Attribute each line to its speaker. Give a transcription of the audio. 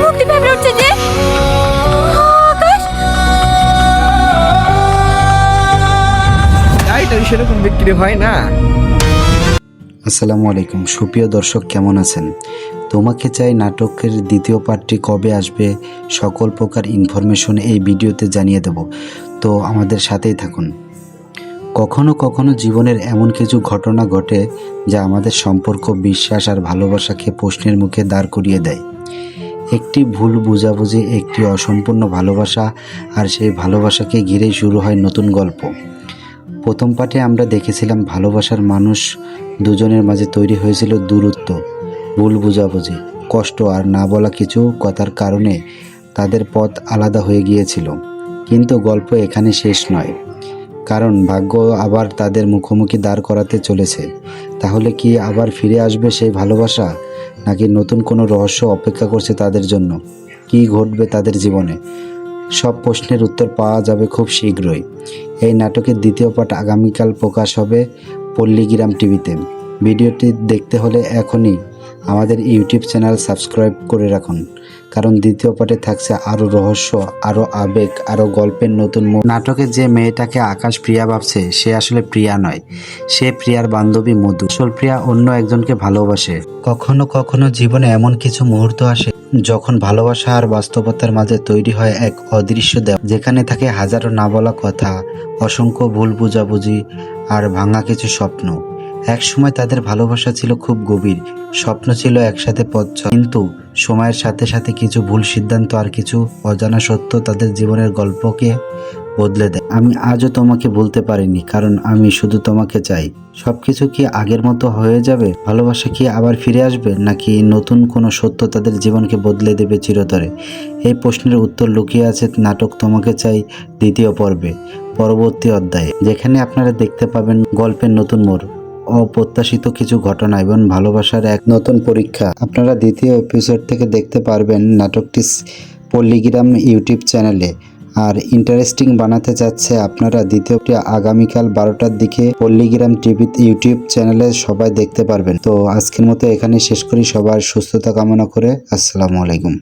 Speaker 1: মুক্তি ভেবে উঠছে যে আকাশ।
Speaker 2: এটা সেরকম বিক্রি হয় না।
Speaker 3: আসসালামু আলাইকুম সুপ্রিয় দর্শক, কেমন আছেন? তোমাকে চাই নাটকের দ্বিতীয় পার্টটি কবে আসবে সকল প্রকার ইনফরমেশন এই ভিডিওতে জানিয়ে দেব, তো আমাদের সাথেই থাকুন। কখনো কখনো জীবনের এমন কিছু ঘটনা ঘটে যা আমাদের সম্পর্ক, বিশ্বাস আর ভালোবাসাকে প্রশ্নের মুখে দাঁড় করিয়ে দেয়। একটি ভুল বোঝাবুঝি, একটি অসম্পূর্ণ ভালোবাসা, আর সেই ভালোবাসাকে ঘিরেই শুরু হয় নতুন গল্প। প্রথম পার্টে আমরা দেখেছিলাম ভালোবাসার মানুষ দুজনের মাঝে তৈরি হয়েছিল দূরত্ব, ভুল বোঝাবুঝি, কষ্ট আর না বলা কিছু কথার কারণে তাদের পথ আলাদা হয়ে গিয়েছিল। কিন্তু গল্প এখানে শেষ নয়, কারণ ভাগ্য আবার তাদের মুখোমুখি দাঁড় করাতে চলেছে। তাহলে কি আবার ফিরে আসবে সেই ভালোবাসা, নাকি নতুন কোনো রহস্য অপেক্ষা করছে তাদের জন্য? কি ঘটবে তাদের জীবনে? সব প্রশ্নের উত্তর পাওয়া যাবে খুব শীঘ্রই। এই নাটকের দ্বিতীয় পার্ট আগামীকাল প্রকাশ হবে পল্লীগ্রাম টিভিতে। ভিডিওটি দেখতে হলে এখনই আমাদের ইউটিউব চ্যানেল সাবস্ক্রাইব করে রাখুন, কারণ দ্বিতীয় পার্টে থাকছে আরও রহস্য, আরও আবেগ, আরও গল্পের নতুন মুখ। নাটকে যে মেয়েটাকে আকাশ প্রিয়া ভাবছে, সে আসলে প্রিয়া নয়, সে প্রিয়ার বান্ধবী মধু। আসল প্রিয়া অন্য একজনকে ভালোবাসে। কখনো কখনো জীবনে এমন কিছু মুহূর্ত আসে যখন ভালোবাসা আর বাস্তবতার মাঝে তৈরি হয় এক অদৃশ্য দেওয়াল, যেখানে থাকে হাজারো না বলা কথা, অসংখ্য ভুল বোঝাবুঝি আর ভাঙা কিছু স্বপ্ন। এক সময় তাদের ভালোবাসা ছিল খুব গভীর, স্বপ্ন ছিল একসাথে পথ চলা। কিন্তু সময়ের সাথে সাথে কিছু ভুল সিদ্ধান্ত আর কিছু অজানা সত্য তাদের জীবনের গল্পকে বদলে দেয়। আমি আজও তোমাকে বলতে পারিনি, কারণ আমি শুধু তোমাকে চাই। সবকিছু কি আগের মতো হয়ে যাবে? ভালোবাসা কি আবার ফিরে আসবে, নাকি নতুন কোনো সত্য তাদের জীবনকে বদলে দেবে চিরতরে? এই প্রশ্নের উত্তর লুকিয়ে আছে নাটক তোমাকে চাই দ্বিতীয় পর্বে, পরবর্তী অধ্যায়ে, যেখানে আপনারা দেখতে পাবেন গল্পের নতুন মোড়, অপ্রত্যাশিত কিছু ঘটনা এবং ভালোবাসার এক নতুন পরীক্ষা। আপনারা দ্বিতীয় এপিসোড থেকে দেখতে পারবেন নাটকটি পল্লীগ্রাম ইউটিউব চ্যানেলে। আর ইন্টারেস্টিং বানাতে চাচ্ছে আপনারা দ্বিতীয়টি আগামীকাল 12টার দিকে পল্লীগ্রাম টিভি ইউটিউব চ্যানেলে সবাই দেখতে পারবেন। তো আজকের মতো এখানে শেষ করি, সবার সুস্থতা কামনা করে আসসালামু আলাইকুম।